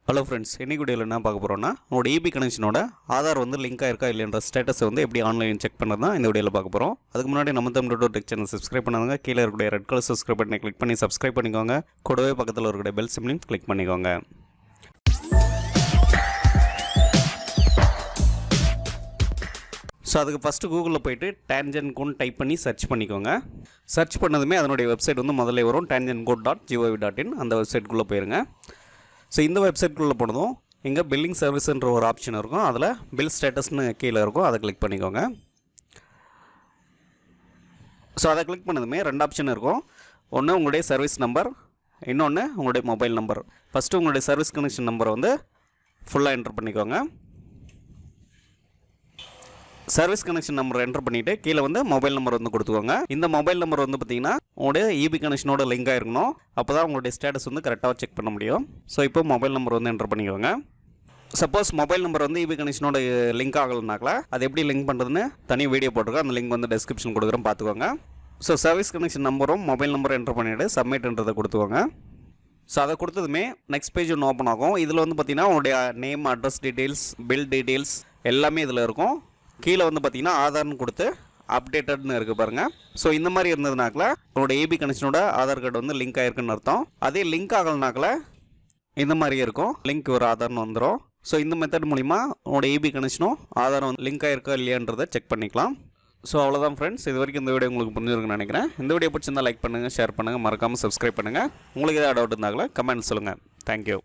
Hello friends, இன்னைக்கு வீடியோவில் என்ன பார்க்க போகிறோம்னா உங்களோட இபி கனெக்ஷனோட ஆதார் வந்து லிங்காக இருக்கா இல்லைன்ற ஸ்டேட்டஸை வந்து எப்படி ஆன்லைன் செக் பண்ணுறது தான் இந்த வீடியோவில் பார்க்க போகிறோம். அதுக்கு முன்னாடி நம்ம தமிழ் டெக் சேனல் சப்ஸ்கிரைப் பண்ணாங்க. கீழே இருக்கக்கூடிய ரெட் கலர் சப்ஸ்கிரைப் பட்டனை கிளிக் பண்ணி சப்ஸ்கிரைப் பண்ணிக்கோங்க. கூடவே பக்கத்தில் இருக்கக்கூடிய பெல் சிம்லையும் கிளிக் பண்ணிக்கோங்க. ஸோ அதுக்கு ஃபஸ்ட்டு கூகுளில் போய்ட்டு tangentcode டைப் பண்ணி சர்ச் பண்ணிக்கோங்க. சர்ச் பண்ணதுமே அதனுடைய வெப்சைட் வந்து முதல்ல வரும் tangentcode.gov.in. அந்த வெப்சைட்குள்ளே போயிருங்க. ஸோ இந்த வெப்சைட்குள்ளே போனதும் இங்கே பில்லிங் சர்வீஸ்ன்ற ஒரு ஆப்ஷன் இருக்கும். அதில் பில் ஸ்டேட்டஸ்னு கீழே இருக்கும், அதை கிளிக் பண்ணிக்கோங்க. ஸோ அதை கிளிக் பண்ணதுமே ரெண்டு ஆப்ஷன் இருக்கும். ஒன்று உங்களுடைய சர்வீஸ் நம்பர், இன்னொன்று உங்களுடைய மொபைல் நம்பர். ஃபஸ்ட்டு உங்களுடைய சர்வீஸ் கனெக்ஷன் நம்பரை வந்து ஃபுல்லாக என்ட்ரு பண்ணிக்கோங்க. சர்வீஸ் கனெக்ஷன் நம்பர் என்டர் பண்ணிவிட்டு கீழே வந்து மொபைல் நம்பர் வந்து கொடுத்துக்கோங்க. இந்த மொபைல் நம்பர் வந்து பார்த்தீங்கன்னா உங்களுடைய இபி கனெக்ஷனோட லிங்க் ஆகிருக்கணும். அப்போ தான் உங்களுடைய ஸ்டேட்டஸ் வந்து கரெக்டாக செக் பண்ண முடியும். ஸோ இப்போ மொபைல் நம்பர் வந்து என்டர் பண்ணிக்கோங்க. சப்போஸ் மொபைல் நம்பர் வந்து இபி கனெக்ஷனோட லிங்க் ஆகலைனாக்கல அது எப்படி லிங்க் பண்ணுறதுன்னு தனி வீடியோ போட்டிருக்கோம். அந்த லிங்க் வந்து டிஸ்கிரிப்ஷன் கொடுக்குறோம், பார்த்துக்கோங்க. ஸோ சர்வீஸ் கனெக்ஷன் நம்பரும் மொபைல் நம்பரும் என்டர் பண்ணிவிட்டு சப்மிட்ன்றதை கொடுத்துக்கோங்க. ஸோ அதை கொடுத்ததுமே நெக்ஸ்ட் பேஜ் ஒன்று ஓப்பன் ஆகும். இதில் வந்து பார்த்தீங்கன்னா உங்களுடைய name, address details, bill details எல்லாமே இதில் இருக்கும். கீழே வந்து பார்த்தீங்கன்னா ஆதார்னு கொடுத்து அப்டேட்டட்னு இருக்குது பாருங்கள். ஸோ இந்த மாதிரி இருந்ததுனாக்கில் உங்களோட ஏபி கனெக்ஷனோட ஆதார் கார்டு வந்து லிங்க் ஆகிருக்குன்னு அர்த்தம். அதே லிங்க் ஆகலைனாக்கில் இந்த மாதிரியே இருக்கும், லிங்க் ஒரு ஆதார்னு வந்துடும். ஸோ இந்த மெத்தட் மூலிமா உங்களோட ஏபி கனெக்ஷனும் ஆதாரம் வந்து லிங்க் ஆகிருக்கா இல்லையான்றதை செக் பண்ணிக்கலாம். ஸோ அவ்வளோதான் ஃப்ரெண்ட்ஸ், இது வரைக்கும் இந்த வீடியோ உங்களுக்கு புரிஞ்சிருக்குன்னு நினைக்கிறேன். இந்த வீடியோ பிடிச்சிருந்தால் லைக் பண்ணுங்கள், ஷேர் பண்ணுங்கள், மறக்காமல் சப்ஸ்கிரைப் பண்ணுங்கள். உங்களுக்கு ஏதாவது டவுட் இருந்தாங்களா கமெண்ட் சொல்லுங்கள். தேங்க்யூ.